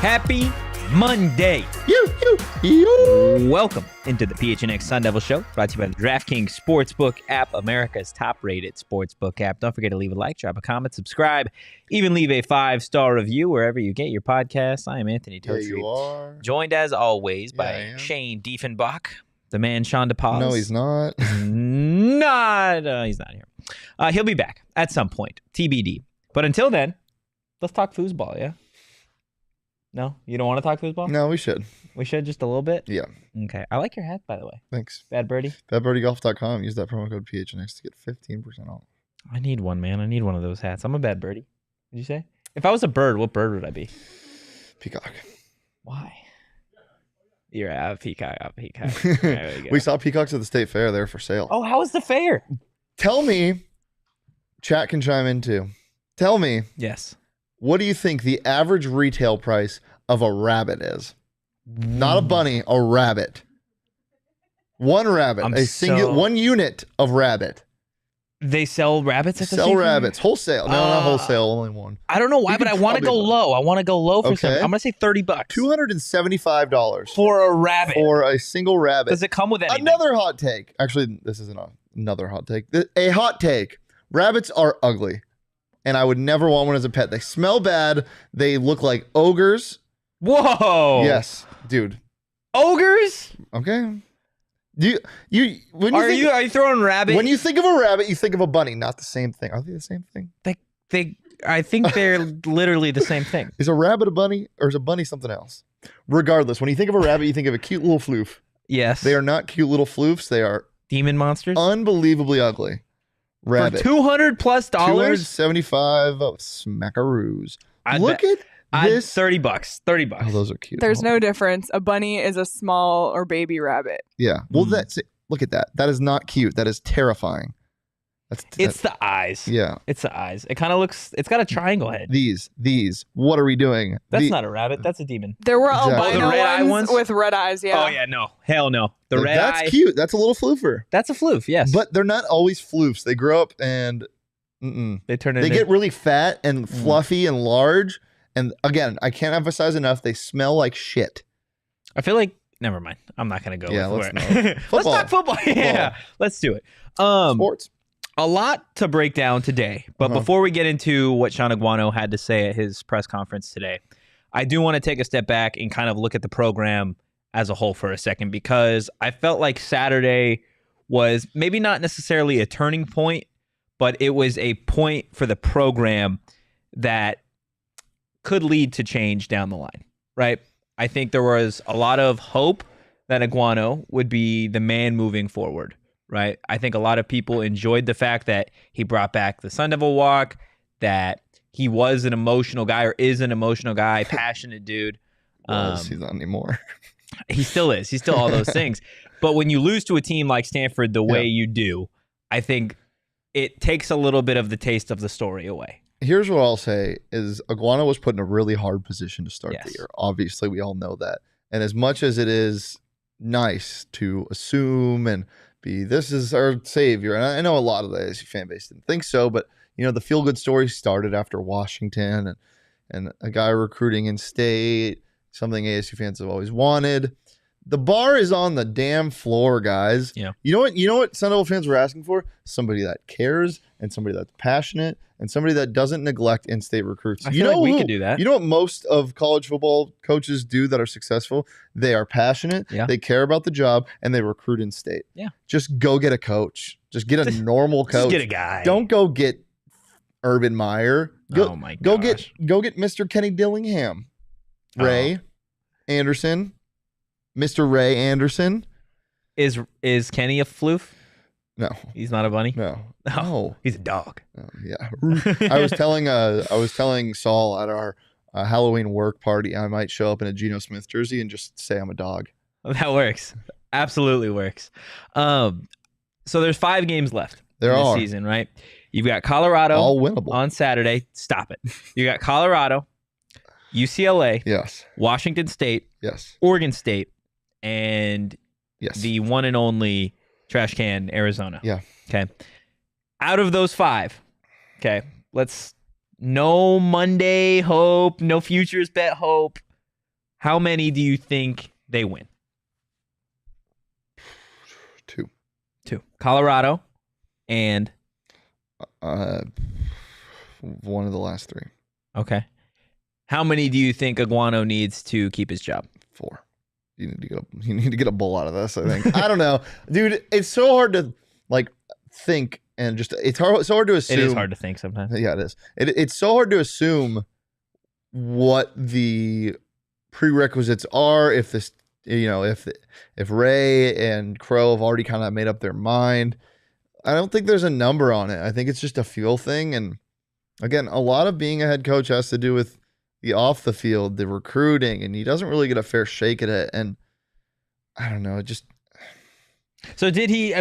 Happy Monday. Welcome into the PHNX Sun Devil Show, brought to you by the DraftKings Sportsbook app, America's top-rated sportsbook app. Don't forget to leave a like, drop a comment, subscribe, even leave a 5-star review wherever you get your podcasts. I am Anthony Totri. Yeah, you are. Joined, as always, by Shane Diefenbach, the man Sean DePaz. No, he's not. He's not here. He'll be back at some point, TBD. But until then, let's talk foosball, yeah? No? You don't want to talk foosball? No, we should. We should just a little bit? Yeah. Okay. I like your hat, by the way. Thanks. Bad Birdie? BadBirdieGolf.com. Use that promo code PHNX to get 15% off. I need one, man. I need one of those hats. I'm a bad birdie. Did you say? If I was a bird, what bird would I be? Peacock. Why? You're a peacock. There we go. We saw peacocks at the state fair. They're for sale. Oh, how was the fair? Tell me, chat can chime in too. Tell me. Yes. What do you think the average retail price of a rabbit is? Not a bunny, a rabbit. One rabbit. One unit of rabbit. They sell rabbits at the Sell rabbits. Wholesale. No, not wholesale. Only one. I don't know why, but I want to go low. I want to go low for something. I'm going to say $30. $275. For a rabbit. For a single rabbit. Does it come with anything? Another hot take. Actually, this isn't another hot take. A hot take. Rabbits are ugly. And I would never want one as a pet. They smell bad. They look like ogres. Whoa. Yes, dude. Ogres? Okay. Are you throwing rabbit? When you think of a rabbit, you think of a bunny. Not the same thing. Are they the same thing? I think they're literally the same thing. Is a rabbit a bunny, or is a bunny something else? Regardless, when you think of a rabbit, you think of a cute little floof. Yes. They are not cute little floofs. They are demon monsters. Unbelievably ugly. Rabbit. For $200+? $275 smackaroos. Look at this. $30. $30. Oh, those are cute. There's no difference. A bunny is a small or baby rabbit. Yeah. Well, look at that. That is not cute. That is terrifying. It's the eyes. Yeah. It's the eyes. It kind of looks, it's got a triangle head. These. What are we doing? That's not a rabbit. That's a demon. There were albino the red ones with red eyes, yeah. Oh, yeah, no. Hell no. The red eye. That's cute. That's a little floofer. That's a floof, yes. But they're not always floofs. They grow up and they get really fat and fluffy and large. And again, I can't emphasize enough, they smell like shit. I feel like, never mind. I'm not going to go with it. Let's talk football. Yeah, let's do it. Sports. A lot to break down today, but before we get into what Shaun Aguano had to say at his press conference today, I do want to take a step back and kind of look at the program as a whole for a second, because I felt like Saturday was maybe not necessarily a turning point, but it was a point for the program that could lead to change down the line, right? I think there was a lot of hope that Aguano would be the man moving forward. Right. I think a lot of people enjoyed the fact that he brought back the Sun Devil walk, that he was an emotional guy or is an emotional guy, passionate dude. He's not anymore. He still is. He's still all those things. But when you lose to a team like Stanford the way you do, I think it takes a little bit of the taste of the story away. Here's what I'll say is Aguano was put in a really hard position to start the year. Obviously, we all know that. And as much as it is nice to assume and this is our savior. And I know a lot of the ASU fan base didn't think so, but the feel-good story started after Washington and a guy recruiting in state, something ASU fans have always wanted. The bar is on the damn floor, guys. Yeah. You know what Sun Devil fans were asking for? Somebody that cares and somebody that's passionate and somebody that doesn't neglect in-state recruits. I feel like we could do that. You know what most of college football coaches do that are successful? They are passionate, they care about the job, and they recruit in-state. Yeah. Just go get a coach. Just get a normal coach. Just get a guy. Don't go get Urban Meyer. Oh my gosh. Go get Mr. Kenny Dillingham. Ray Anderson. Mr. Ray Anderson. Is Kenny a floof? No. He's not a bunny? No. Oh, he's a dog. Oh, yeah. I was telling Saul at our Halloween work party I might show up in a Geno Smith jersey and just say I'm a dog. That works. Absolutely works. So there's 5 games left this season, right? You've got Colorado all winnable on Saturday. Stop it. You got Colorado, UCLA, yes, Washington State, yes, Oregon State, and yes, the one and only trash can Arizona. Yeah. Okay. Out of those 5, okay, no Monday hope, no futures bet hope. How many do you think they win? 2. Colorado and one of the last 3. Okay. How many do you think Aguano needs to keep his job? 4. You need to get a bull out of this, I think. I don't know. Dude, it's so hard to think and just so hard to assume. It is hard to think sometimes. Yeah, it is. It's so hard to assume what the prerequisites are if this, if Ray and Crow have already kind of made up their mind. I don't think there's a number on it. I think it's just a feel thing. And again, a lot of being a head coach has to do with the off the field, the recruiting, and he doesn't really get a fair shake at it. And I don't know, So did he,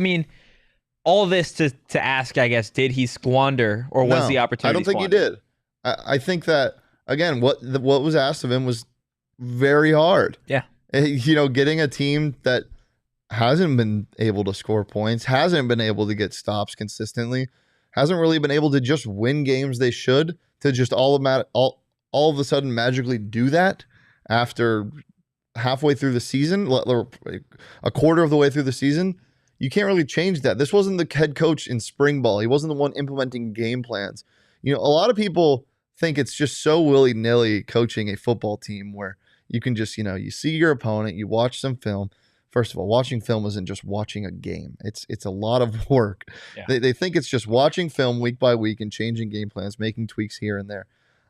all this to ask, I guess, did he squander or was the opportunity I don't think squandered? he did. I think that, again, what was asked of him was very hard. Yeah. Getting a team that hasn't been able to score points, hasn't been able to get stops consistently, hasn't really been able to just win games they should, to just all of a sudden magically do that after halfway through the season, a quarter of the way through the season. You can't really change that. This wasn't the head coach in spring ball. He wasn't the one implementing game plans. A lot of people think it's just so willy-nilly coaching a football team where you can just, you see your opponent, you watch some film. First of all, watching film isn't just watching a game. It's a lot of work. Yeah. They think it's just watching film week by week and changing game plans, making tweaks here and there.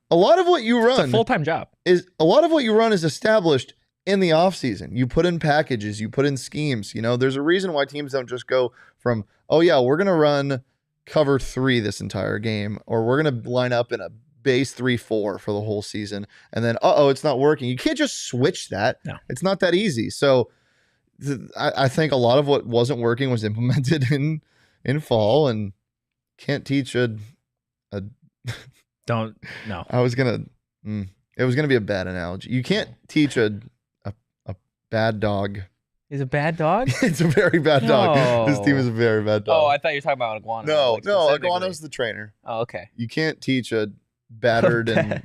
A lot of what you run, it's a full-time job. Is established in the offseason. You put in packages, you put in schemes. There's a reason why teams don't just go from, oh yeah, we're going to run cover 3 this entire game, or we're going to line up in a base 3-4 for the whole season, and then, it's not working. You can't just switch that. No. It's not that easy. So I think a lot of what wasn't working was implemented in fall, and can't teach a Don't, no. It was going to be a bad analogy. You can't teach a bad dog. Is a bad dog? It's a very bad dog. This team is a very bad dog. Oh, I thought you were talking about Aguano. No, Aguano's the trainer. Oh, okay. You can't teach a battered and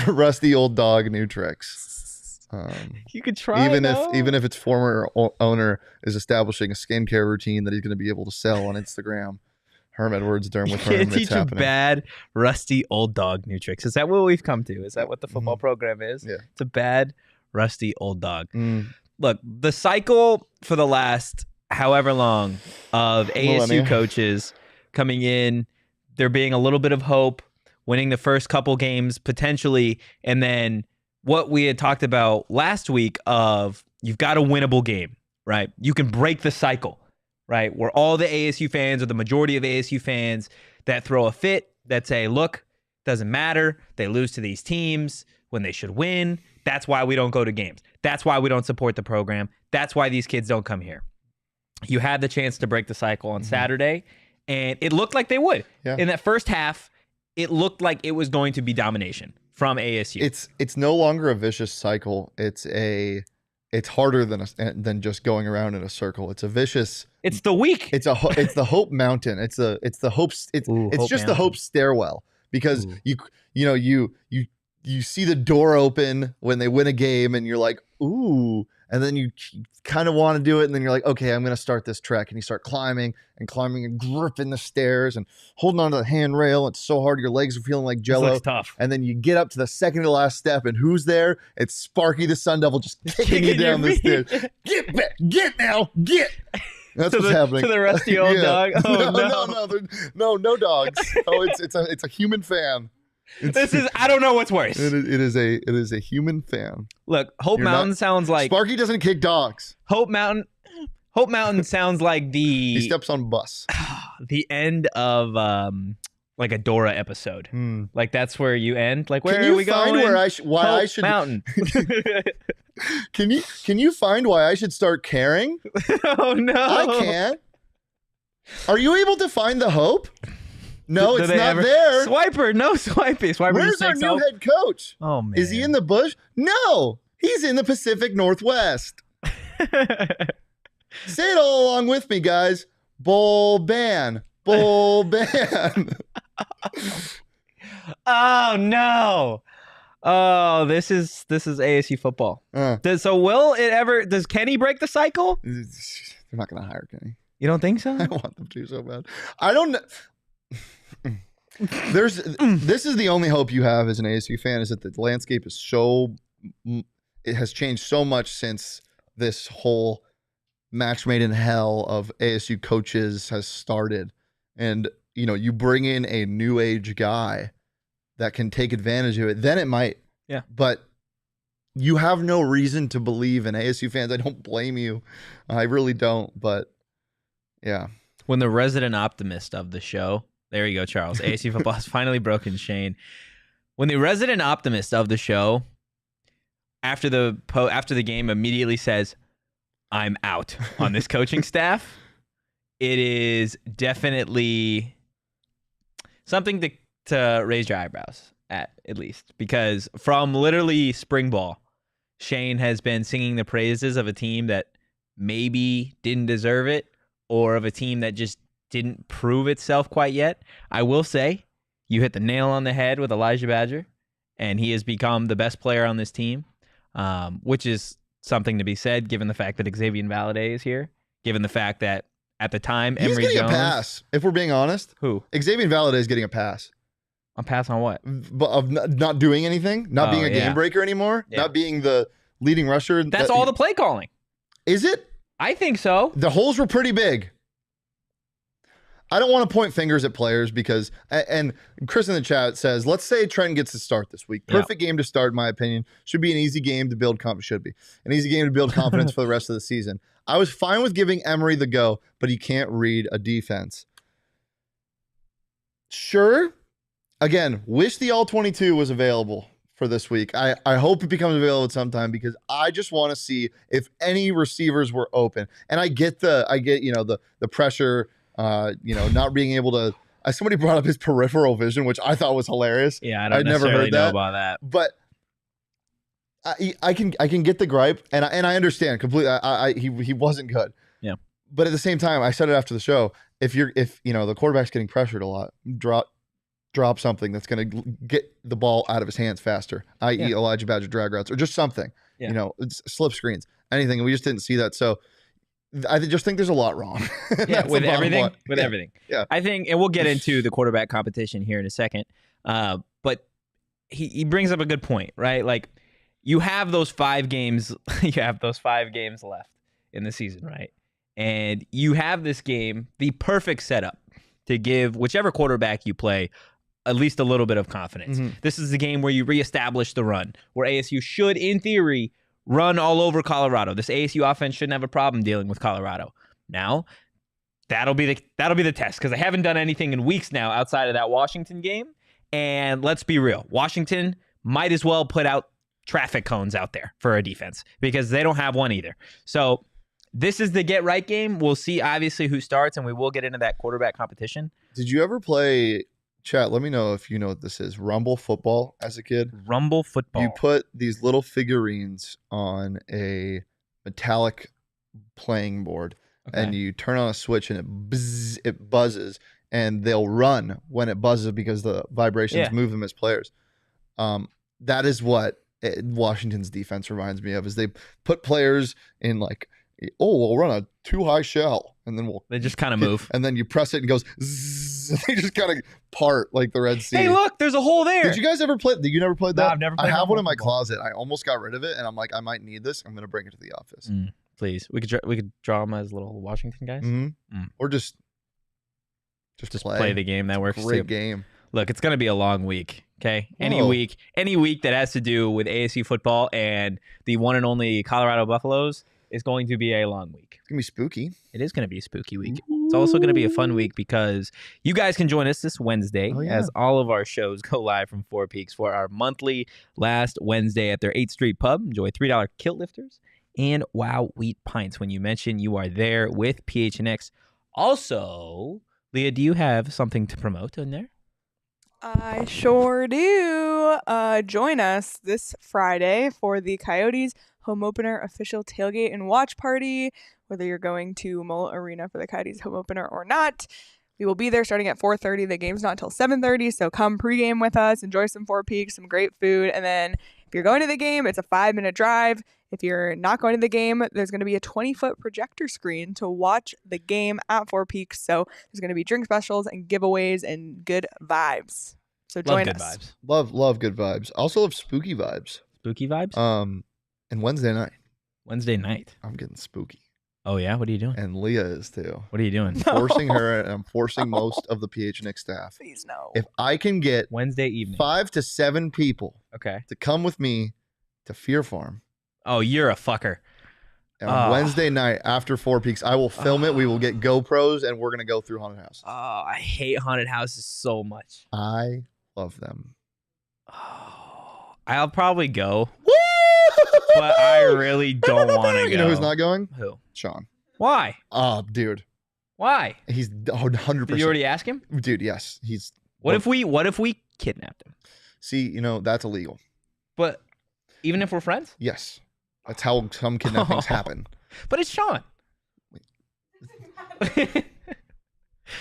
rusty old dog new tricks. You could try, even if its former owner is establishing a skincare routine that he's going to be able to sell on Instagram. Herm Edwards, Durham with Herm. You can't teach a bad, rusty old dog new tricks. Is that what we've come to? Is that what the football program is? Yeah. It's a bad, rusty old dog. Look, the cycle for the last however long of ASU coaches coming in, there being a little bit of hope, winning the first couple games potentially, and then what we had talked about last week of you've got a winnable game, right? You can break the cycle, right? Where all the ASU fans or the majority of ASU fans that throw a fit, that say, look, doesn't matter. They lose to these teams when they should win. That's why we don't go to games. That's why we don't support the program. That's why these kids don't come here. You had the chance to break the cycle on Saturday, and it looked like they would. Yeah. In that first half, it looked like it was going to be domination from ASU. It's no longer a vicious cycle. It's harder than just going around in a circle. It's a vicious. It's the week. It's the hope mountain. It's the hope. It's just mountain. The hope stairwell, because you see the door open when they win a game, and you're like, ooh. And then you kind of want to do it, and then you're like, okay, I'm going to start this trek. And you start climbing and gripping the stairs and holding onto the handrail. It's so hard. Your legs are feeling like jello. This looks tough. And then you get up to the second to last step, and who's there? It's Sparky the Sun Devil just kicking you down the stairs. Get back. Get now. Get. That's what's happening. To the rusty old dog. Oh, no dogs. Oh, it's a human fan. I don't know what's worse. It is a human fan. Look, Hope Mountain sounds like Sparky doesn't kick dogs. Hope Mountain sounds like he steps on bus. The end of like a Dora episode. Like that's where you end. Like where are we going? I should Mountain. Can you find why I should start caring? Oh no. I can't. Are you able to find the hope? No, it's not there. Swiper, no swipey. Swiper. Where's our new head coach? Oh man. Is he in the bush? No, he's in the Pacific Northwest. Say it all along with me, guys. Bull ban. Bull ban. Oh no. Oh, this is ASU football. Does Kenny break the cycle? They're not going to hire Kenny. You don't think so? I want them to so bad. I don't know. This is the only hope you have as an ASU fan, is that the landscape is it has changed so much since this whole match made in hell of ASU coaches has started. And, you bring in a new age guy that can take advantage of it, then it might. Yeah. But you have no reason to believe in ASU fans. I don't blame you. I really don't. But yeah. When the resident optimist of the show, there you go, Charles. ASU football has finally broken Shane. When the resident optimist of the show, after the game, immediately says, "I'm out on this coaching staff," it is definitely something to raise your eyebrows at least, because from literally spring ball, Shane has been singing the praises of a team that maybe didn't deserve it, or of a team that just didn't prove itself quite yet. I will say, you hit the nail on the head with Elijah Badger, and he has become the best player on this team, which is something to be said given the fact that Xavier Valladay is here, given the fact that at the time, Emory He's getting Jones, a pass, if we're being honest. Who? Xavier Valladay is getting a pass. A pass on what? Of not doing anything, not being a game breaker anymore, not being the leading rusher. That's all the play calling. Is it? I think so. The holes were pretty big. I don't want to point fingers at players because, and Chris in the chat says, let's say Trent gets to start this week. Perfect game to start, in my opinion. Should be an easy game to build confidence. Should be an easy game to build confidence for the rest of the season. I was fine with giving Emory the go, but he can't read a defense. Sure. Again, wish the All-22 was available for this week. I hope it becomes available at some time, because I just want to see if any receivers were open. And I get the pressure, not being able to. Somebody brought up his peripheral vision, which I thought was hilarious. Yeah, I'd never heard know about that. But I can get the gripe, and I understand completely. He wasn't good. Yeah. But at the same time, I said it after the show. If the quarterback's getting pressured a lot, drop something that's going to get the ball out of his hands faster, i.e. Elijah Badger drag routes, or just something, slip screens, anything. And we just didn't see that. So I just think there's a lot wrong. With everything. Everything. Yeah. I think, and we'll get into the quarterback competition here in a second. But he brings up a good point, right? Like, you have those 5 games, left in the season, right? And you have this game, the perfect setup to give whichever quarterback you play at least a little bit of confidence. Mm-hmm. This is the game where you reestablish the run, where ASU should, in theory, run all over Colorado. This ASU offense shouldn't have a problem dealing with Colorado. Now, that'll be the test, because they haven't done anything in weeks now outside of that Washington game. And let's be real, Washington might as well put out traffic cones out there for a defense, because they don't have one either. So this is the get right game. We'll see obviously who starts, and we will get into that quarterback competition. Did you ever play, chat, let me know if you know what this is, Rumble Football as a kid? Rumble Football. You put these little figurines on a metallic playing board, and you turn on a switch, and it buzzes, and they'll run when it buzzes because the vibrations move them as players. That is what Washington's defense reminds me of, is they put players in like, we'll run a too high shell, and then they just kind of move, and then you press it and it goes zzz, and they just kind of part like the Red Sea. Hey, look, there's a hole there. Did you guys ever play? You never played that? No, I've never played. I have one in my closet. I almost got rid of it, and I'm like, I might need this. I'm gonna bring it to the office. Please, we could draw them as little Washington guys, or just play the game. That works. Great game. Look, it's gonna be a long week. Okay, any week that has to do with ASU football and the one and only Colorado Buffaloes is going to be a long week. It's going to be spooky. It is going to be a spooky week. Ooh. It's also going to be a fun week because you guys can join us this Wednesday as all of our shows go live from Four Peaks for our monthly last Wednesday at their 8th Street Pub. Enjoy $3 kilt lifters and Wow Wheat Pints when you mention you are there with PHNX. Also, Leah, do you have something to promote in there? I sure do. Join us this Friday for the Coyotes home opener official tailgate and watch party. Whether you're going to Mullet Arena for the Coyotes home opener or not, We will be there starting at 4:30. The game's not until 7:30, so come pregame with us, enjoy some Four Peaks, some great food, and then if you're going to the game, it's a 5-minute drive. If you're not going to the game, there's going to be a 20-foot projector screen to watch the game at Four Peaks. So there's going to be drink specials and giveaways and good vibes. So join us. Vibes. Love good vibes. Also love spooky vibes. Spooky vibes? And Wednesday night. Wednesday night. I'm getting spooky. Oh, yeah? What are you doing? And Leah is too. What are you doing? Forcing her, and I'm forcing most of the PHNX staff. Please no. If I can get Wednesday evening. 5 to 7 people Okay. to come with me to Fear Farm. Oh, you're a fucker. And on Wednesday night after Four Peaks, I will film it. We will get GoPros, and we're going to go through haunted houses. Oh, I hate haunted houses so much. I love them. Oh, I'll probably go. But I really don't want to go. You know who's not going? Who? Sean. Why? Oh, dude. Why? He's 100%. Did you already ask him? Dude, yes. He's. What if we kidnapped him? See, that's illegal. But even if we're friends? Yes. That's how some kidnappings happen. But it's Sean.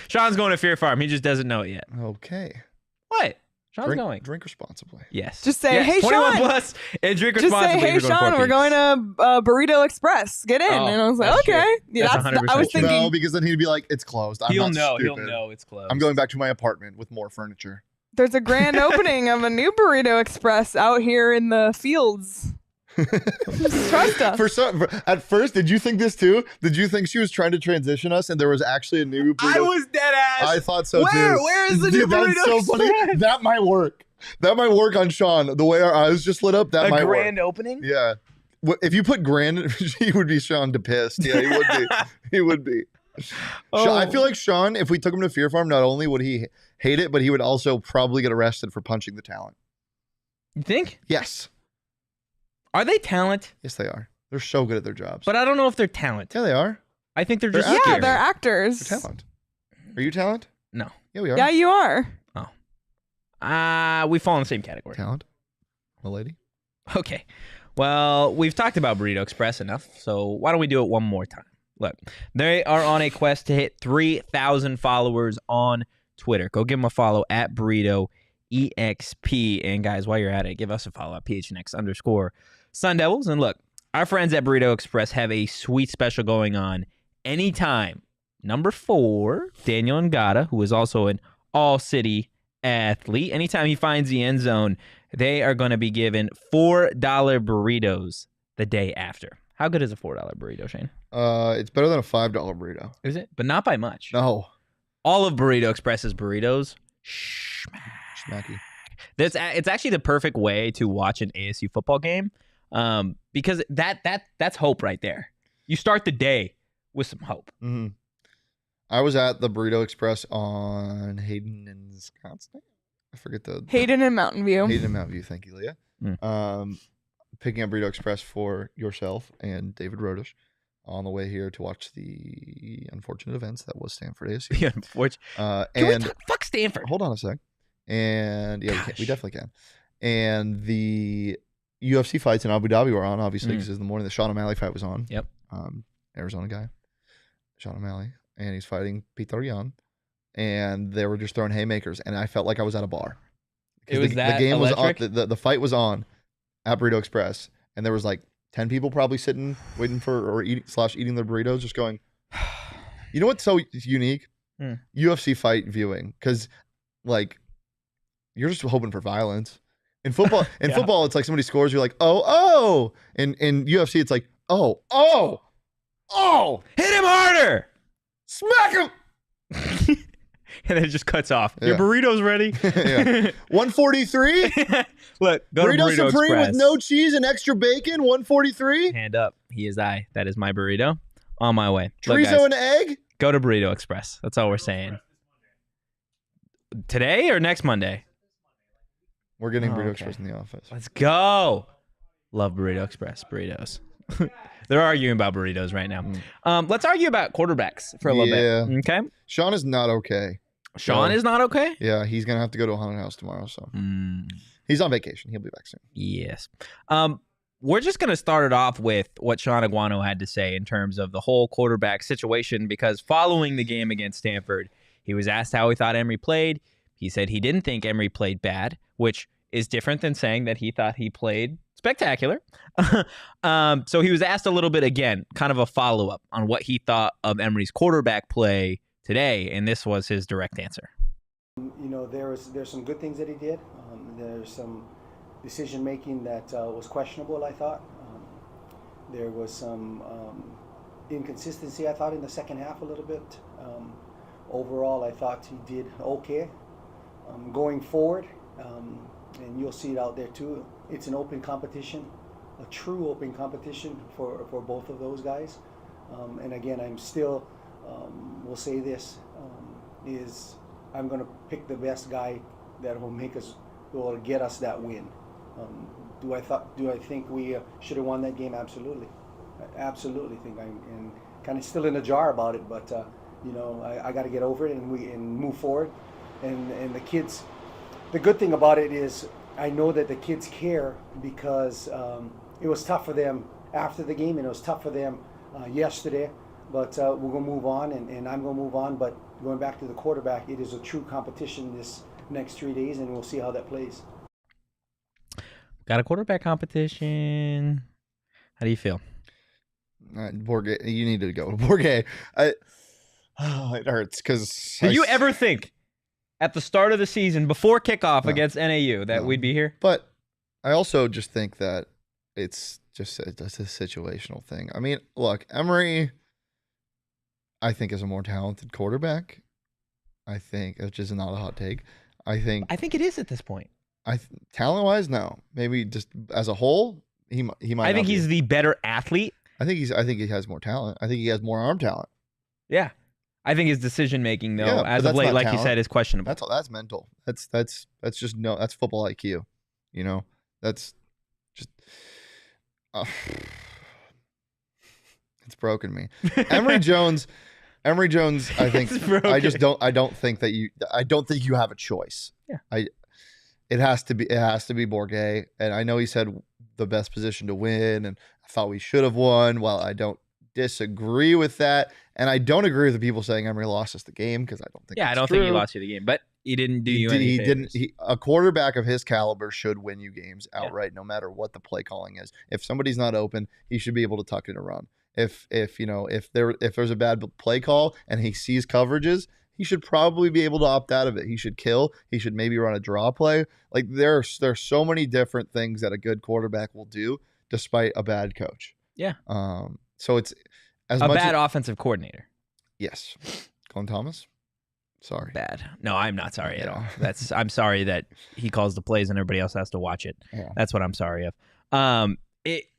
Sean's going to Fear Farm. He just doesn't know it yet. Okay. What? Sean's going. Drink responsibly. Yes. Just say, hey, 21 Sean. plus and drink Just responsibly. say, hey, Sean, we're going to Burrito Express. Get in. Oh, and I was like, that's okay. true. Yeah, That's I was 100% true. thinking. No, because then he'd be like, it's closed. He'll not know. stupid. He'll know it's closed. I'm going back to my apartment with more furniture. There's a grand opening of a new Burrito Express out here in the fields. Just trust us. At first, did you think this too? Did you think she was trying to transition us and there was actually a new burrito? I was dead ass. I thought so too. Where is the new Burrito That's so funny. Express? That might work. That might work on Sean. The way our eyes just lit up, that might A work. grand opening? Yeah. If you put grand, he would be Sean DePissed. Yeah, he would be. He would be. I feel like Sean, if we took him to Fear Farm, not only would he hate it, but he would also probably get arrested for punching the talent. You think? Yes. Are they talent? Yes, they are. They're so good at their jobs. But I don't know if they're talent. Yeah, they are. I think they're They're just actors. Yeah, scary. they're actors. They're talent. Are you talent? No. Yeah, we are. Yeah, you are. We fall in the same category. Talent. My lady. Okay. Well, we've talked about Burrito Express enough, so why don't we do it one more time? Look, they are on a quest to hit 3,000 followers on Twitter. Go give them a follow at Burrito EXP. And guys, while you're at it, give us a follow at PHNX_Sun Devils. And look, our friends at Burrito Express have a sweet special going on anytime. Number 4, Daniel Ngata, who is also an all-city athlete. Anytime he finds the end zone, they are going to be given $4 burritos the day after. How good is a $4 burrito, Shane? It's better than a $5 burrito. Is it? But not by much. No. All of Burrito Express's burritos, Smacky. it's actually the perfect way to watch an ASU football game, because that's hope right there. You start the day with some hope. Mm-hmm. I was at the Burrito Express on Hayden and Wisconsin. I forget the Hayden and Mountain View. Hayden and Mountain View. Thank you, Leah. Picking up Burrito Express for yourself and David Rodish on the way here to watch the unfortunate events that was Stanford ASU. Yeah, fuck Stanford. Hold on a sec. And yeah, we definitely can. And the UFC fights in Abu Dhabi were on, obviously, because in the morning the Shaun O'Malley fight was on. Yep. Arizona guy, Shaun O'Malley, and he's fighting Peter Yan, and they were just throwing haymakers, and I felt like I was at a bar. It was the that game electric? was on. The fight was on at Burrito Express, and there was like 10 people probably sitting, waiting for or eating their burritos, just going. You know what's so unique? UFC fight viewing, because like you're just hoping for violence. In football, football, it's like somebody scores, you're like, oh. In UFC, it's like, oh, hit him harder, smack him. And then it just cuts off. Yeah. Your burrito's ready. Yeah. 143. Look, go Burrito to Burrito Supreme Express. with no cheese and extra bacon. 143. Hand up. He is I. That is my burrito. On my way. Look, Chorizo guys, and egg. go to Burrito Express. That's all we're saying. Today or next Monday? We're getting Burrito okay. Express in the office. Let's go. Love Burrito Express. Burritos. They're arguing about burritos right now. Let's argue about quarterbacks for a little bit. Okay. Sean is not okay. Sean is not okay? Yeah, he's going to have to go to a haunted house tomorrow. So he's on vacation. He'll be back soon. Yes. We're just going to start it off with what Shaun Aguano had to say in terms of the whole quarterback situation, because following the game against Stanford, He was asked how he thought Emory played. He said he didn't think Emory played bad, which is different than saying that he thought he played spectacular. So he was asked a little bit again, kind of a follow-up on what he thought of Emory's quarterback play today, and this was his direct answer. There's some good things that he did. There's some decision making that was questionable, I thought. There was some inconsistency, I thought, in the second half a little bit. Overall, I thought he did okay. Going forward, and you'll see it out there too, it's an open competition, a true open competition for both of those guys. And again, I'm still, will say this, is I'm going to pick the best guy that will get us that win. Do I think we should have won that game? Absolutely. I absolutely think I'm kind of still in a jar about it, but I got to get over it and move forward. And the kids, the good thing about it is I know that the kids care because it was tough for them after the game and it was tough for them yesterday. But we're going to move on, and I'm going to move on. But going back to the quarterback, it is a true competition this next 3 days, and we'll see how that plays. Got a quarterback competition. How do you feel? Borgay, you need to go. Borgay, it hurts because. Did you ever think at the start of the season, before kickoff against NAU, that we'd be here? But I also just think that it's a situational thing. I mean, look, Emory, I think, is a more talented quarterback. I think, which is not a hot take. I think it is at this point. Talent-wise, no. Maybe just as a whole, he might. I think he's the better athlete. I think he has more talent. I think he has more arm talent. Yeah, I think his decision making though, as of late, like you said, is questionable. That's mental. That's just that's football IQ. That's just. It's broken me. Emory Jones, I think I don't think you have a choice. Yeah. It has to be Borgay, and I know he said the best position to win, and I thought we should have won. Well, I don't disagree with that, and I don't agree with the people saying Emory lost us the game because I don't think. Yeah, I don't think he lost you the game, but he didn't do you any favors. A quarterback of his caliber should win you games outright, no matter what the play calling is. If somebody's not open, he should be able to tuck in a run. If there's a bad play call and he sees coverages, he should probably be able to opt out of it. He should kill. He should maybe run a draw play. Like there's so many different things that a good quarterback will do despite a bad coach. Yeah. So it's a bad offensive coordinator. Yes. Colin Thomas. Sorry. Bad. No, I'm not sorry at all. I'm sorry that he calls the plays and everybody else has to watch it. Yeah. That's what I'm sorry of.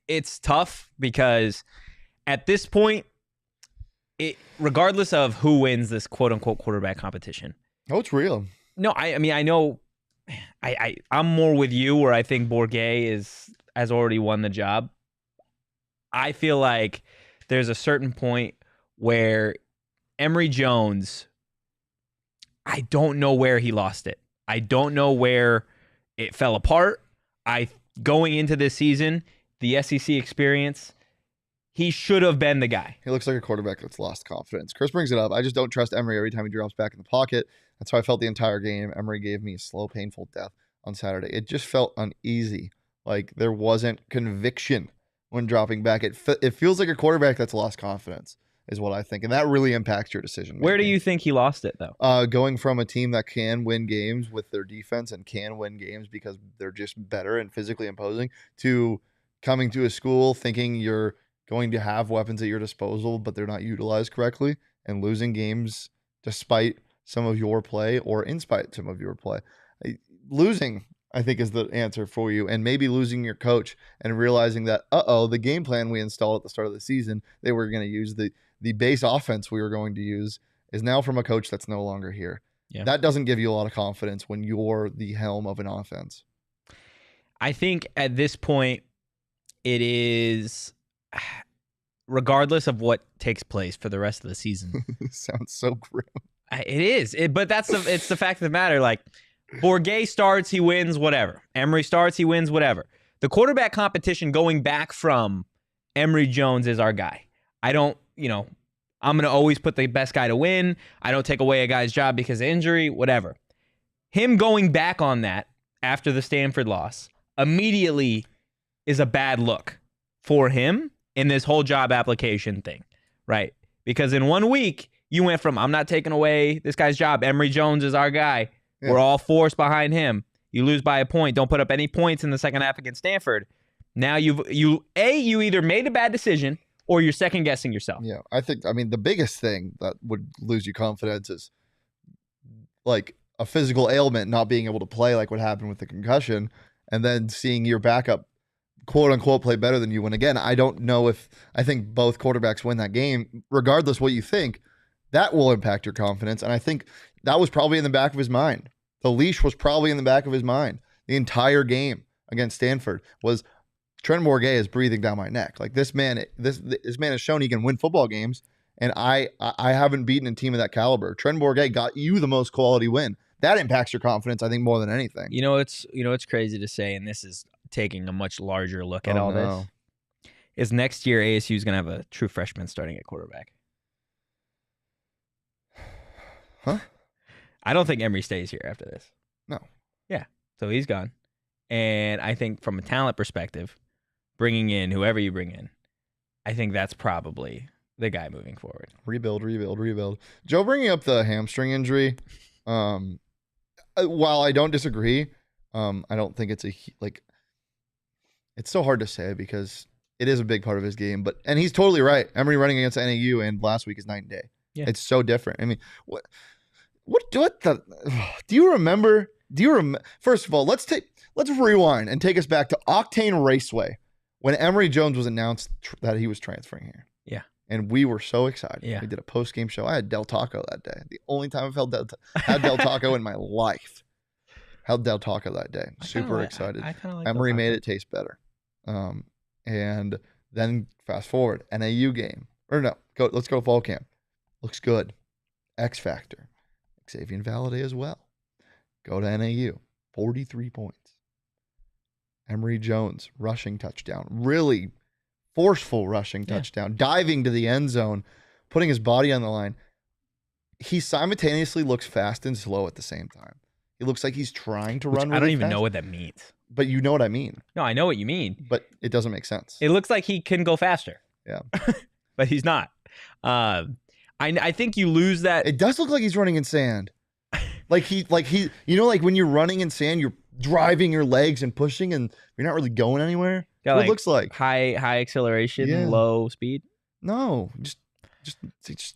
It's tough because at this point, regardless of who wins this quote unquote quarterback competition. Oh, it's real. No, I mean, I know I'm more with you where I think Borgay has already won the job. I feel like there's a certain point where Emory Jones, I don't know where he lost it. I don't know where it fell apart. Going into this season, the SEC experience, he should have been the guy. He looks like a quarterback that's lost confidence. Chris brings it up. I just don't trust Emory every time he drops back in the pocket. That's how I felt the entire game. Emory gave me a slow, painful death on Saturday. It just felt uneasy. Like there wasn't conviction when dropping back. It feels like a quarterback that's lost confidence is what I think. And that really impacts your decision making. Where do you think he lost it, though? Going from a team that can win games with their defense and can win games because they're just better and physically imposing to coming to a school thinking you're going to have weapons at your disposal, but they're not utilized correctly and losing games despite some of your play or in spite some of your play. Losing, I think, is the answer for you, and maybe losing your coach and realizing that, the game plan we installed at the start of the season, they were going to use the base offense we were going to use is now from a coach that's no longer here. Yeah. That doesn't give you a lot of confidence when you're the helm of an offense. I think at this point, it is, regardless of what takes place for the rest of the season. Sounds so grim. It is, but it's the fact of the matter. Like, Borgay starts, he wins, whatever. Emory starts, he wins, whatever. The quarterback competition going back from Emory Jones is our guy. I'm going to always put the best guy to win. I don't take away a guy's job because of injury, whatever. Him going back on that after the Stanford loss immediately is a bad look for him in this whole job application thing, right? Because in 1 week, you went from, I'm not taking away this guy's job. Emory Jones is our guy. Yeah. We're all forced behind him. You lose by a point. Don't put up any points in the second half against Stanford. Now you either made a bad decision or you're second guessing yourself. Yeah, I mean, the biggest thing that would lose you confidence is like a physical ailment, not being able to play, like what happened with the concussion, and then seeing your backup, quote unquote, play better than you. And again, I don't know if I think both quarterbacks win that game, regardless what you think, that will impact your confidence. And I think that was probably in the back of his mind. The leash was probably in the back of his mind the entire game against Stanford was Trent Bourguet is breathing down my neck. Like this man has shown he can win football games, and I haven't beaten a team of that caliber. Trent Bourguet got you the most quality win. That impacts your confidence, I think, more than anything. It's crazy to say, and this is taking a much larger look at this. Is next year ASU is going to have a true freshman starting at quarterback? Huh? I don't think Emory stays here after this. No. Yeah. So he's gone. And I think from a talent perspective, bringing in whoever you bring in, I think that's probably the guy moving forward. Rebuild. Joe bringing up the hamstring injury, while I don't disagree, I don't think it's it's so hard to say because it is a big part of his game. And he's totally right. Emory running against NAU and last week is night and day. Yeah. It's so different. I mean, do you remember? First of all, let's rewind and take us back to Octane Raceway when Emory Jones was announced that he was transferring here. Yeah. And we were so excited. Yeah. We did a post-game show. I had Del Taco that day. The only time I've had Del Taco in my life. Had Del Taco that day. Super excited. I kind of like Emory made it taste better. And then fast forward, NAU game. Or no, let's go fall camp. Looks good. X Factor. Xavier Valladay as well. Go to NAU. 43 points. Emory Jones, rushing touchdown. Really forceful rushing touchdown. Diving to the end zone, putting his body on the line. He simultaneously looks fast and slow at the same time. He looks like he's trying to run really I don't even fast. know what that means. But you know what I mean. No, I know what you mean. But it doesn't make sense. It looks like he can go faster. Yeah. But he's not. I think you lose that. It does look like he's running in sand. Like when you're running in sand, you're driving your legs and pushing and you're not really going anywhere. Yeah, it looks like high acceleration, low speed. No, just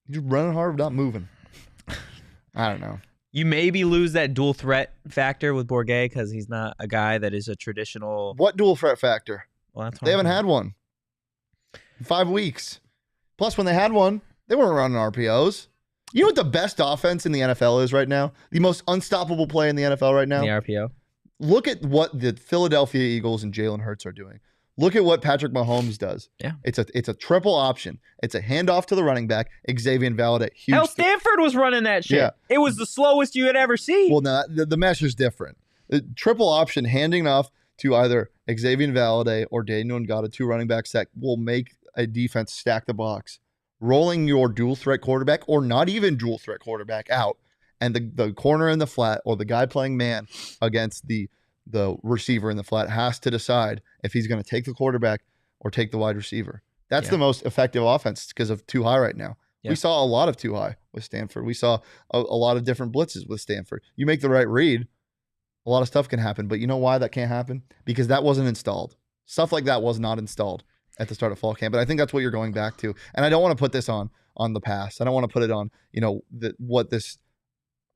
running hard, not moving. I don't know. You maybe lose that dual threat factor with Bourguet because he's not a guy that is a traditional. What dual threat factor? Well, they haven't had one in 5 weeks. Plus, when they had one, they weren't running RPOs. You know what the best offense in the NFL is right now? The most unstoppable play in the NFL right now? The RPO. Look at what the Philadelphia Eagles and Jalen Hurts are doing. Look at what Patrick Mahomes does. Yeah. It's a triple option. It's a handoff to the running back, Xavier Valladay. Hell, Stanford was running that shit. Yeah. It was the slowest you had ever seen. Well, no, the mesh is different. The triple option, handing off to either Xavier Valladay or Daniel Ngata, two running backs that will make a defense stack the box. Rolling your dual threat quarterback or not even dual threat quarterback out, and the corner in the flat or the guy playing man against the receiver in the flat has to decide if he's going to take the quarterback or take the wide receiver. That's the most effective offense because of too high right now. Yeah. We saw a lot of too high with Stanford. We saw a lot of different blitzes with Stanford. You make the right read, a lot of stuff can happen. But you know why that can't happen? Because that wasn't installed. Stuff like that was not installed at the start of fall camp. But I think that's what you're going back to. And I don't want to put this on the past. I don't want to put it on,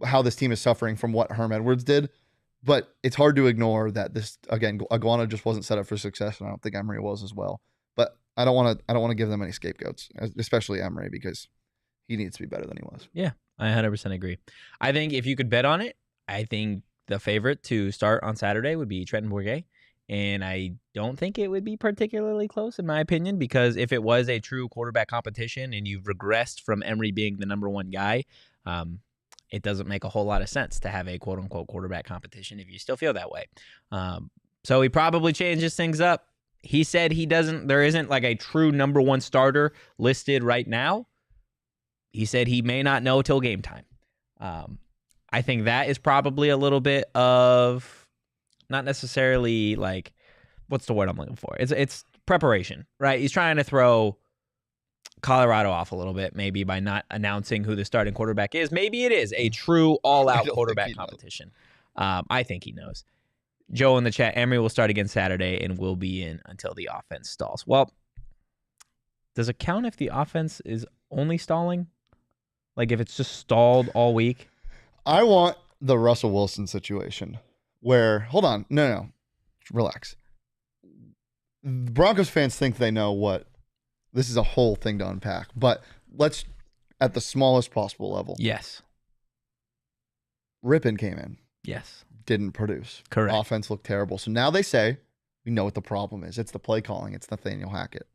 how this team is suffering from what Herm Edwards did. But it's hard to ignore that this, again, Aguano just wasn't set up for success, and I don't think Emory was as well. But I don't want to give them any scapegoats, especially Emory, because he needs to be better than he was. Yeah, I 100% agree. I think if you could bet on it, I think the favorite to start on Saturday would be Trenton Bourguet. And I don't think it would be particularly close, in my opinion, because if it was a true quarterback competition and you've regressed from Emory being the number one guy, it doesn't make a whole lot of sense to have a quote-unquote quarterback competition if you still feel that way. So he probably changes things up. He said there isn't like a true number one starter listed right now. he said he may not know till game time. I think that is probably a little bit of not necessarily like, what's the word I'm looking for? It's preparation, right? He's trying to throw Colorado off a little bit, maybe by not announcing who the starting quarterback is. Maybe it is a true all-out quarterback competition. I think he knows. Joe in the chat, Emory will start again Saturday and will be in until the offense stalls. Well, does it count if the offense is only stalling? Like if it's just stalled all week? I want the Russell Wilson situation where, hold on, no, relax. Broncos fans think they know what, this is a whole thing to unpack, but let's, at the smallest possible level. Yes. Rippon came in. Yes. Didn't produce. Correct. Offense looked terrible. So now they say, we know what the problem is. It's the play calling. It's Nathaniel Hackett.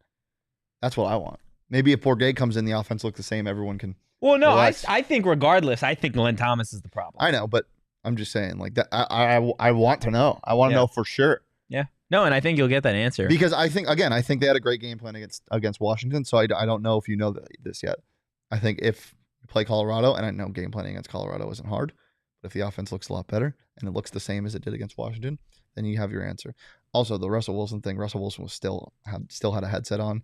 That's what I want. Maybe if Bourget comes in, the offense looks the same. Everyone can. Well, no, I think regardless, I think Glenn Thomas is the problem. I know, but I'm just saying, like that. I want to know. I want to know for sure. Yeah. No, and I think you'll get that answer because I think they had a great game plan against Washington. So I don't know if you know this yet. I think if you play Colorado, and I know game planning against Colorado isn't hard, but if the offense looks a lot better and it looks the same as it did against Washington, then you have your answer. Also, the Russell Wilson thing. Russell Wilson was still had a headset on,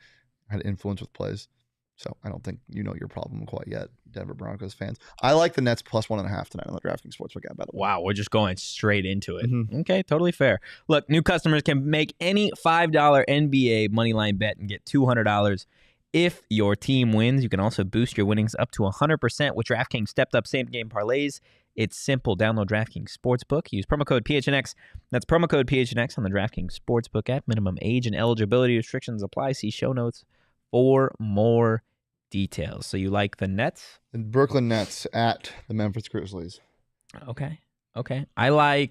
had influence with plays. So I don't think you know your problem quite yet, Denver Broncos fans. I like the Nets plus 1.5 tonight on the DraftKings Sportsbook app. By the way. Wow, we're just going straight into it. Mm-hmm. Okay, totally fair. Look, new customers can make any $5 NBA moneyline bet and get $200 if your team wins. You can also boost your winnings up to 100% with DraftKings stepped up same game parlays. It's simple. Download DraftKings Sportsbook. Use promo code PHNX. That's promo code PHNX on the DraftKings Sportsbook app. Minimum age and eligibility restrictions apply. See show notes for more details. So you like the Nets? The Brooklyn Nets at the Memphis Grizzlies. Okay. I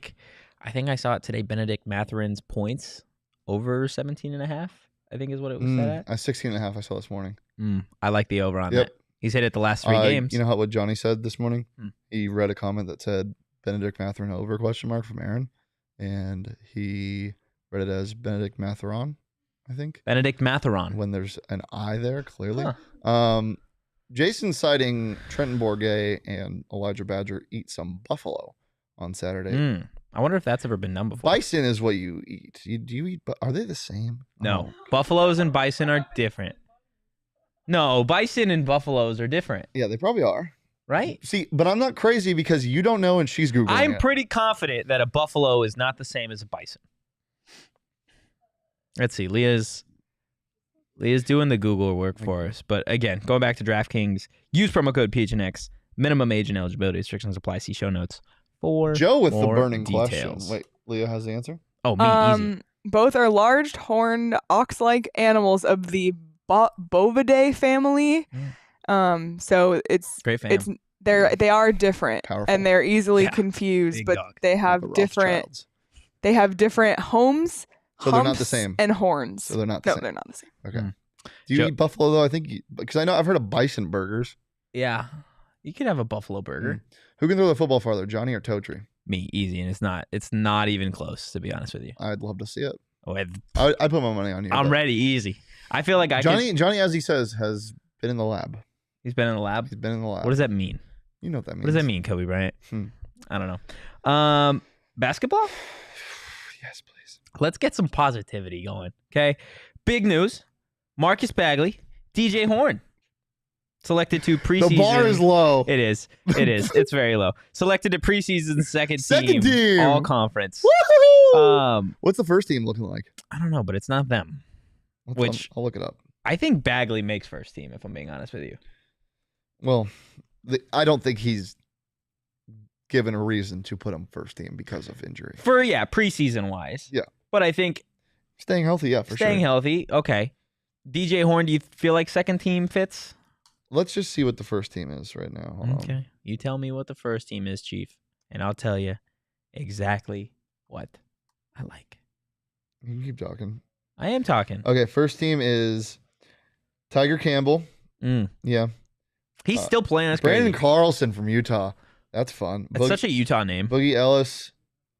think I saw it today, Benedict Matherin's points over 17.5, I think is what it was set at. 16.5 I saw this morning. I like the over on that. He's hit it the last 3 games. You know what Johnny said this morning? He read a comment that said Benedict Matherin over ? From Aaron. And he read it as Benedict Matheron, I think. Benedict Matheron. When there's an I there, clearly. Huh. Jason citing Trenton Bourget and Elijah Badger eat some buffalo on Saturday. I wonder if that's ever been done before. Bison is what you eat. Do you eat? Are they the same? No. Buffaloes and bison are different. No, bison and buffaloes are different. Yeah, they probably are. Right? See, but I'm not crazy because you don't know and she's Googling I'm pretty confident that a buffalo is not the same as a bison. Let's see. Leah's doing the Google work for us. But again, going back to DraftKings, use promo code PHNX. Minimum age and eligibility restrictions apply. See show notes for Joe with more the burning details. question. Wait, Leah has the answer? Oh, me, easy. Both are large, horned, ox-like animals of the Bovidae family. So it's great fam. They are different. Powerful. And they're easily confused, but dog. they have different homes. So they're not the same. And horns. So they're not the same. No, they're not the same. Okay. Do you eat buffalo though? I think because I know I've heard of bison burgers. Yeah, you could have a buffalo burger. Who can throw the football farther, Johnny or Totri? Me, easy, and it's not even close, to be honest with you. I'd love to see it. Oh, I put my money on you. I'm ready, easy. I feel like Johnny, as he says, has been in the lab. He's been in the lab? He's been in the lab. What does that mean? You know what that means. What does that mean, Kobe Bryant? I don't know. Basketball? Yes, please. Let's get some positivity going, okay? Big news. Marcus Bagley, DJ Horne. Selected to preseason. The bar is low. It is. It's very low. Selected to preseason second team. All conference. Woohoo! What's the first team looking like? I don't know, but it's not them. I'll look it up. I think Bagley makes first team, if I'm being honest with you. Well, I don't think he's given a reason to put him first team because of injury. Preseason wise. Yeah. But I think staying healthy, for sure. Staying healthy, okay. DJ Horne, do you feel like second team fits? Let's just see what the first team is right now. Hold on. You tell me what the first team is, Chief, and I'll tell you exactly what I like. You can keep talking. I am talking. Okay, first team is Tiger Campbell. Yeah. He's still playing. That's Brandon crazy. Carlson from Utah. That's fun. That's such a Utah name. Boogie Ellis,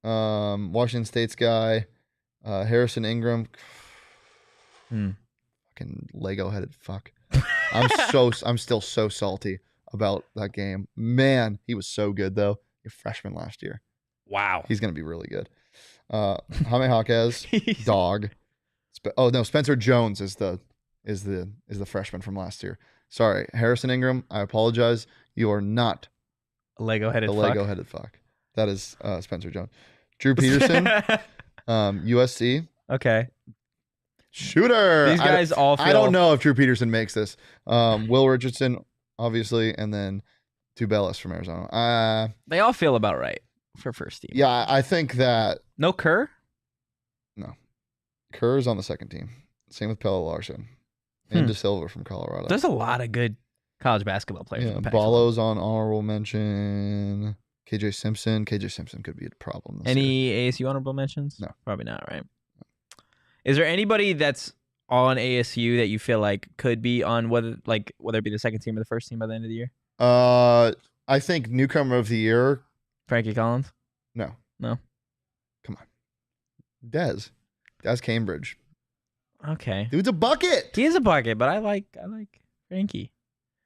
Washington State's guy, Harrison Ingram. Fucking Lego-headed fuck. I'm still so salty about that game. Man, he was so good though. Your freshman last year. Wow. He's gonna be really good. Jaime Jaquez, dog. Spencer Jones is the freshman from last year. Sorry, Harrison Ingram. I apologize. You are not Lego-headed the fuck. Lego-headed fuck. That is Spencer Jones. Drew Peterson, USC. Okay. Shooter. These guys all feel... I don't know if Drew Peterson makes this. Will Richardson, obviously, and then Tubelis from Arizona. They all feel about right for first team. Yeah, I think that... No Kerr? No. Kerr's on the second team. Same with Pelle Larson. And De Silva from Colorado. There's a lot of good college basketball players. Yeah, Ballo's on honorable mention. KJ Simpson. KJ Simpson could be a problem. Any ASU honorable mentions? No. Probably not, right? Is there anybody that's on ASU that you feel like could be on whether it be the second team or the first team by the end of the year? I think newcomer of the year. Frankie Collins? No. No? Come on. Des Cambridge. Okay. Dude's a bucket. He is a bucket, but I like Frankie.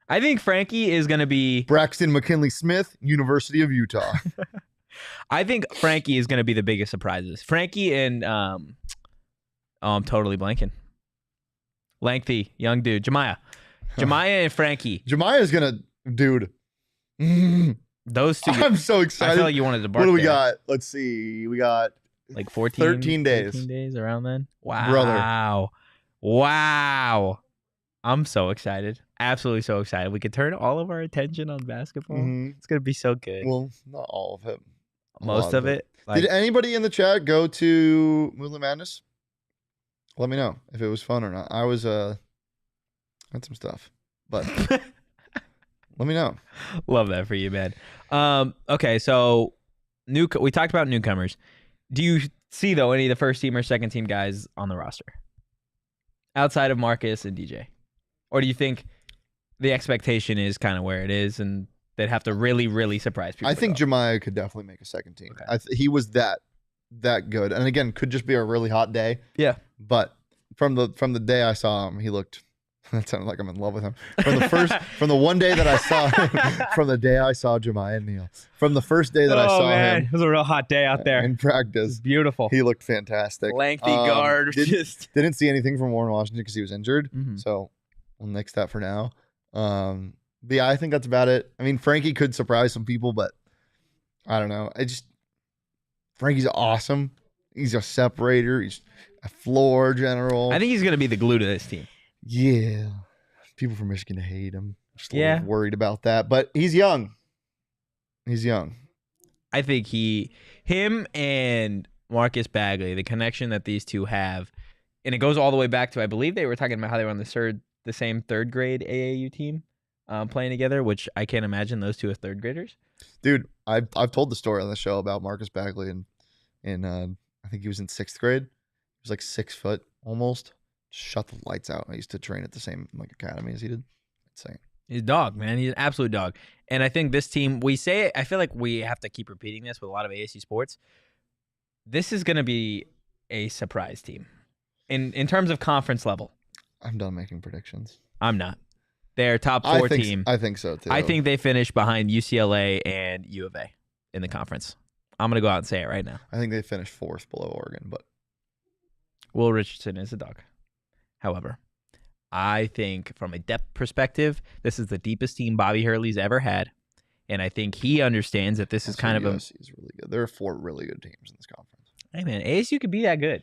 I think Frankie is going to be... Braxton McKinley Smith, University of Utah. I think Frankie is going to be the biggest surprises. Frankie and... I'm totally blanking. Lengthy, young dude. Jemiah and Frankie. Jemiah's going to... Dude. Those two... I'm so excited. I feel like you wanted to bark. What do we got? Let's see. We got... Like 13 days. 13 days around then. Wow. Brother. Wow. I'm so excited. Absolutely so excited. We could turn all of our attention on basketball. Mm-hmm. It's going to be so good. Well, not all of it. Most of it. Did anybody in the chat go to Mullet Madness? Let me know if it was fun or not. I was had some stuff, but let me know. Love that for you, man. Okay, so we talked about newcomers. Do you see, though, any of the first team or second team guys on the roster outside of Marcus and DJ? Or do you think the expectation is kind of where it is and they'd have to really, really surprise people? I think Jemiah could definitely make a second team. Okay. He was that good. And again, could just be a really hot day. Yeah. But from the day I saw him, he looked... That sounded like I'm in love with him. From the one day that I saw him, from the day I saw Jemiah Neal, from the first day that I saw him, it was a real hot day out there in practice. Beautiful. He looked fantastic. Lengthy guard. Didn't see anything from Warren Washington because he was injured. Mm-hmm. So we'll nix that for now. But yeah, I think that's about it. I mean, Frankie could surprise some people, but I don't know. Frankie's awesome. He's a separator. He's a floor general. I think he's going to be the glue to this team. Yeah. People from Michigan hate him. Just a little worried about that. But he's young. I think him and Marcus Bagley, the connection that these two have, and it goes all the way back to, I believe they were talking about how they were on the same third grade AAU team playing together, which I can't imagine those two as third graders. Dude, I've told the story on the show about Marcus Bagley and I think he was in 6th grade. He was like 6 foot almost. Shut the lights out. I used to train at the same academy as he did. Insane. He's a dog, man. He's an absolute dog. And I think this team, we say it, I feel like we have to keep repeating this with a lot of ASU sports. This is going to be a surprise team in terms of conference level. I'm done making predictions. I'm not. They're top 4 team. I think so too. I think they finish behind UCLA and U of A in the conference. I'm going to go out and say it right now. I think they finished 4th below Oregon, but Will Richardson is a dog. However, I think from a depth perspective, this is the deepest team Bobby Hurley's ever had. And I think he understands that this is kind of USC is really good. There are 4 really good teams in this conference. Hey, man, ASU could be that good.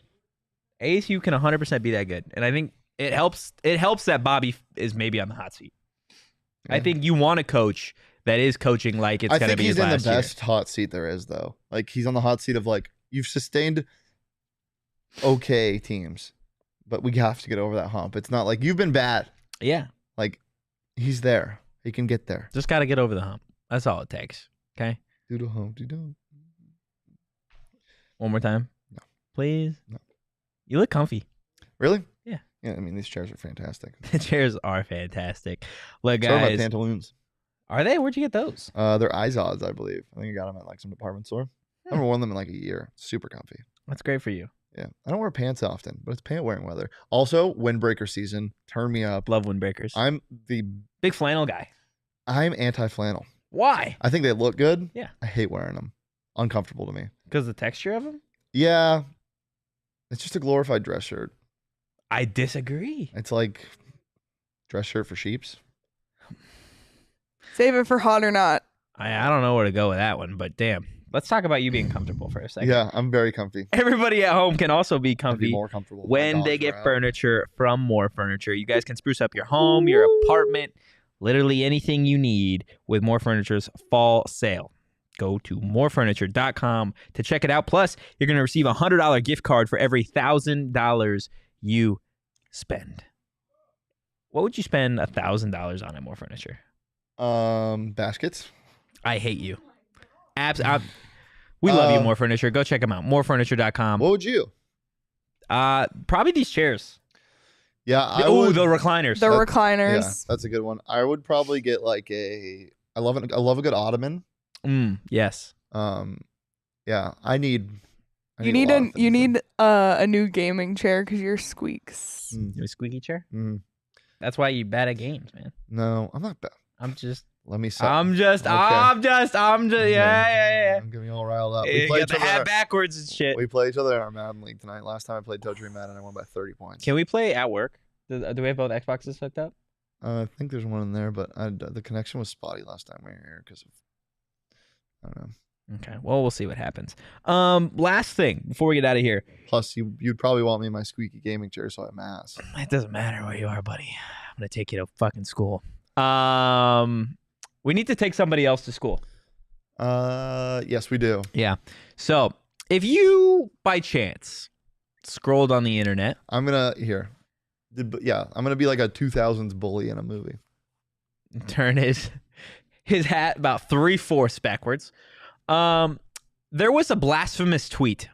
ASU can 100% be that good. And I think it helps that Bobby is maybe on the hot seat. Yeah. I think you want a coach that is coaching like it's going to be his last year. I think he's in the best hot seat there is, though. Like, he's on the hot seat of, you've sustained okay teams. But we have to get over that hump. It's not like you've been bad. Yeah. He's there. He can get there. Just got to get over the hump. That's all it takes. Okay? Do the Humpty Dump. One more time? No. Please? No. You look comfy. Really? Yeah. Yeah, I mean, these chairs are fantastic. The chairs are fantastic. Look, Sorry guys. about pantaloons. Are they? Where'd you get those? They're Izod's, I believe. I think I got them at some department store. I haven't worn them in a year. Super comfy. That's great for you. Yeah. I don't wear pants often, but it's pant wearing weather. Also, windbreaker season. Turn me up. Love windbreakers. I'm the big flannel guy. I'm anti-flannel. Why? I think they look good. Yeah. I hate wearing them. Uncomfortable to me. Because the texture of them? Yeah. It's just a glorified dress shirt. I disagree. It's like dress shirt for sheeps. Save it for hot or not. I don't know where to go with that one, but damn. Let's talk about you being comfortable for a second. Yeah, I'm very comfy. Everybody at home can also be I'd comfy be more comfortable when they get furniture from More Furniture. You guys can spruce up your home, your apartment, literally anything you need with More Furniture's fall sale. Go to morefurniture.com to check it out. Plus, you're going to receive a $100 gift card for every $1,000 you spend. What would you spend $1,000 on at More Furniture? Baskets. I hate you. We love you, More Furniture. Go check them out. Morefurniture.com. What would you? Probably these chairs. Yeah. The recliners. The recliners. Yeah, that's a good one. I would probably get like I love a good ottoman. Yes. Yeah. I need You need a new gaming chair because your squeaks. A squeaky chair? Mm. That's why you bad at games, man. No, I'm not bad. Let me say. I'm just, yeah. I'm getting all riled up. You got the hat backwards and shit. We play each other in our Madden League tonight. Last time I played Totri Madden, I won by 30 points. Can we play at work? Do we have both Xboxes hooked up? I think there's one in there, but the connection was spotty last time we were here because of, I don't know. Okay, well, we'll see what happens. Last thing before we get out of here. Plus, you'd probably want me in my squeaky gaming chair, so I have mass. It doesn't matter where you are, buddy. I'm gonna take you to fucking school. We need to take somebody else to school. Yes, we do. Yeah. So if you, by chance, scrolled on the internet, I'm gonna be like a 2000s bully in a movie. Turn his hat about 3/4 backwards. There was a blasphemous tweet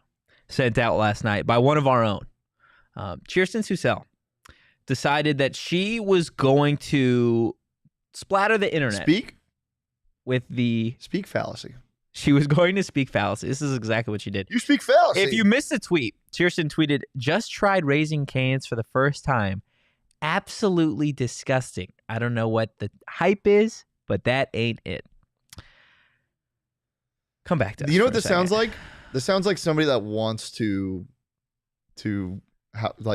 sent out last night by one of our own. Chierstin decided that she was going to splatter the internet. Speak fallacy. She was going to speak fallacy. This is exactly what she did. You speak fallacy. If you missed the tweet, Chierstin tweeted, "Just tried Raising Cane's for the first time. Absolutely disgusting. I don't know what the hype is, but that ain't it." Come back to us. You know what this sounds like? This sounds like somebody that wants to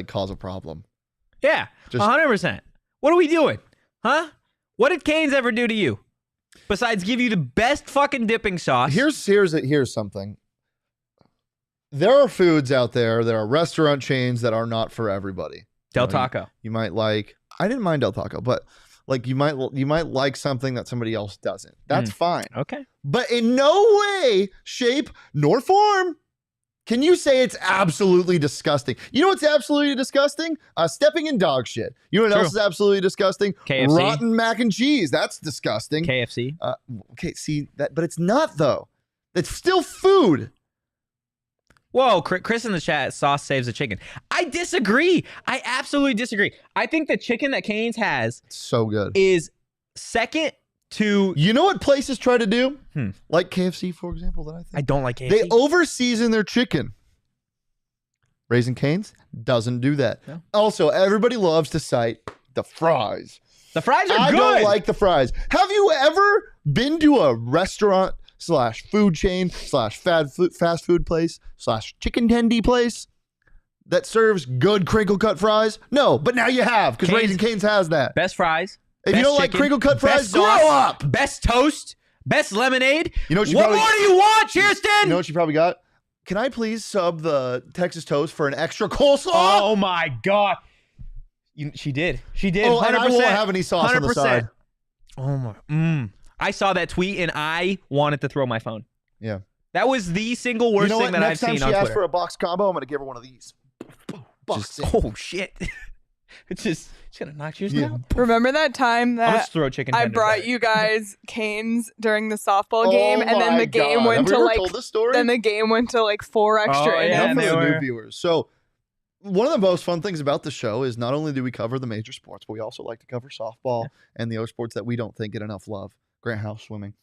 cause a problem. Yeah, 100%. What are we doing? Huh? What did Cane's ever do to you? Besides give you the best fucking dipping sauce. Here's something. There are foods out there, there are restaurant chains that are not for everybody. Del Taco. You might like, I didn't mind Del Taco, but like you might like something that somebody else doesn't. That's fine. Okay. But in no way, shape, nor form can you say it's absolutely disgusting. You know what's absolutely disgusting? Stepping in dog shit. You know what else is absolutely disgusting? KFC. Rotten mac and cheese. That's disgusting. KFC. Okay, see that, but it's not though. It's still food. Whoa, Chris in the chat, sauce saves the chicken. I disagree. I absolutely disagree. I think the chicken that Cane's has so good is second to... You know what places try to do? Like KFC, for example, that I think. I don't like KFC. They over-season their chicken. Raising Cane's doesn't do that. No. Also, everybody loves to cite the fries. The fries are good. I don't like the fries. Have you ever been to a restaurant / food chain / fast food place / chicken tendy place that serves good crinkle cut fries? No, but now you have, because Raising Cane's has that. Best fries. If you don't like crinkle cut fries, grow up. Best toast. Best lemonade. You know what more do you want, Chierstin? You know what she probably got? Can I please sub the Texas toast for an extra coleslaw? Oh my God. She did. She did. 100%. And I won't have any sauce 100%. On the side. Oh my. I saw that tweet and I wanted to throw my phone. Yeah. That was the single worst thing that I've seen on Twitter. Next time she asks for a box combo, I'm going to give her one of these. Oh shit. It's just, she's going to knock yours down. Remember that time that throw chicken I brought you guys Cane's during the softball game, and then the game went to like 4 extra innings. For the new viewers. So one of the most fun things about the show is not only do we cover the major sports, but we also like to cover softball and the other sports that we don't think get enough love. Grant House swimming.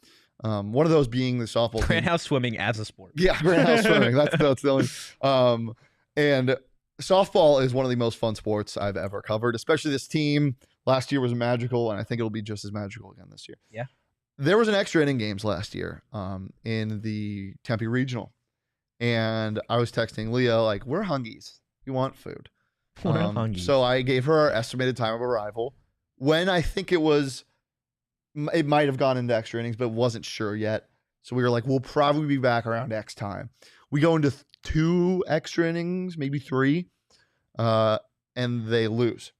One of those being the softball. Grant House swimming as a sport. Yeah, Grant House swimming. That's the only. And softball is one of the most fun sports I've ever covered, especially this team. Last year was magical, and I think it'll be just as magical again this year. Yeah. There was an extra inning games last year in the Tempe Regional. And I was texting Leo, like, we're hungies. We want food. We're hungies. So I gave her our estimated time of arrival. When I think it might have gone into extra innings, but wasn't sure yet. So we were like, we'll probably be back around X time. We go into 2 extra innings, maybe 3, and they lose.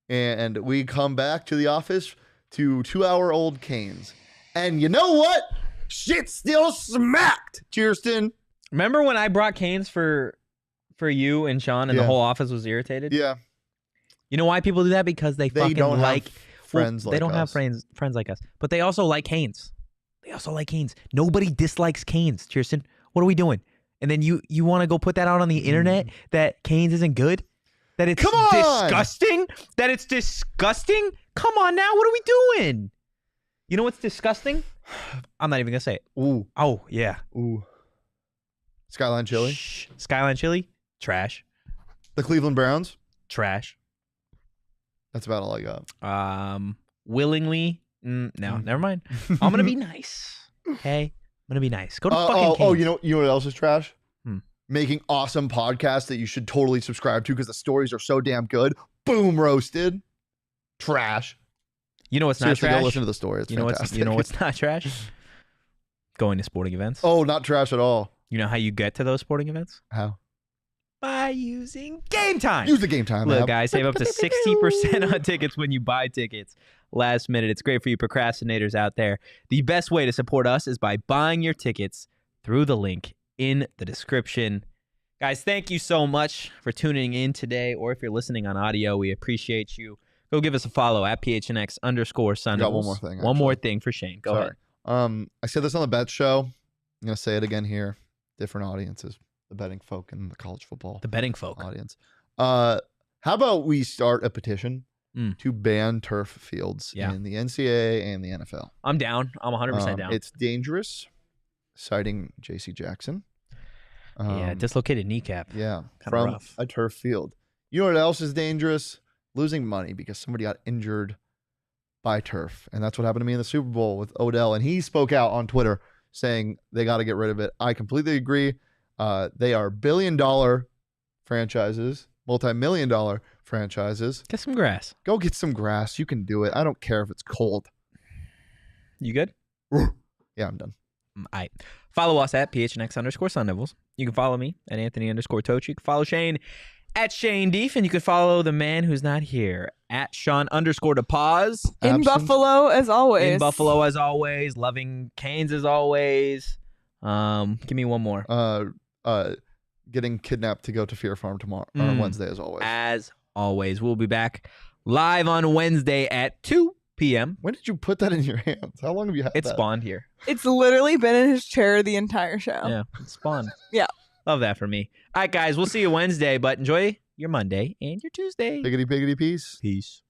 And we come back to the office to 2-hour-old Canes. And you know what? Shit still smacked, Chierstin. Remember when I brought Canes for you and Shaun and the whole office was irritated? Yeah. You know why people do that? Because they fucking don't like have friends like they don't us. have friends like us. But they also like Canes. Nobody dislikes Canes, Chierstin. What are we doing? And then you want to go put that out on the internet that Canes isn't good? That it's disgusting? That it's disgusting? Come on now, what are we doing? You know what's disgusting? I'm not even going to say it. Ooh. Oh, yeah. Ooh. Skyline Chili? Shh. Skyline Chili? Trash. The Cleveland Browns? Trash. That's about all I got. Willingly? No, never mind. I'm going to be nice. Okay? I'm going to be nice. Go to fucking Canes. Oh, you know what else is trash? Making awesome podcasts that you should totally subscribe to because the stories are so damn good. Boom, roasted. Trash. You know what's Seriously, not trash? Go listen to the story. It's fantastic. You know what's not trash? Going to sporting events. Oh, not trash at all. You know how you get to those sporting events? How? By using Game Time. Use the Game Time Look, app. guys, save up to 60% on tickets when you buy tickets last minute. It's great for you procrastinators out there. The best way to support us is by buying your tickets through the link in the description. Guys, thank you so much for tuning in today, or if you're listening on audio, we appreciate you. Go give us a follow at PHNX_Sun. Got one more thing. One more thing for Shane. Go ahead. I said this on the bet show. I'm going to say it again here. Different audiences. The betting folk and the college football. The betting folk. Audience. How about we start a petition to ban turf fields in the NCAA and the NFL? I'm down. I'm 100% down. It's dangerous, citing J.C. Jackson. Dislocated kneecap. Yeah, from rough. A turf field. You know what else is dangerous? Losing money because somebody got injured by turf. And that's what happened to me in the Super Bowl with Odell. And he spoke out on Twitter saying they got to get rid of it. I completely agree. They are billion-dollar franchises, multi-million-dollar franchises. Get some grass. Go get some grass. You can do it. I don't care if it's cold. You good? Yeah, I'm done. All right. Follow us at PHNX_Sun Devils. You can follow me at Anthony_Tochi. You can follow Shane at Shane Deef, and you can follow the man who's not here at Sean_DePaz. In Buffalo as always. In Buffalo as always. Loving Canes as always. Give me one more. Getting kidnapped to go to Fear Farm tomorrow on Wednesday as always. As always. We'll be back live on Wednesday at 2 p.m. When did you put that in your hands? How long have you had It that? spawned here. It's literally been in his chair the entire show. Yeah, it spawned. Yeah. Love that for me. All right, guys, we'll see you Wednesday, but enjoy your Monday and your Tuesday. Piggity, piggity, peace. Peace.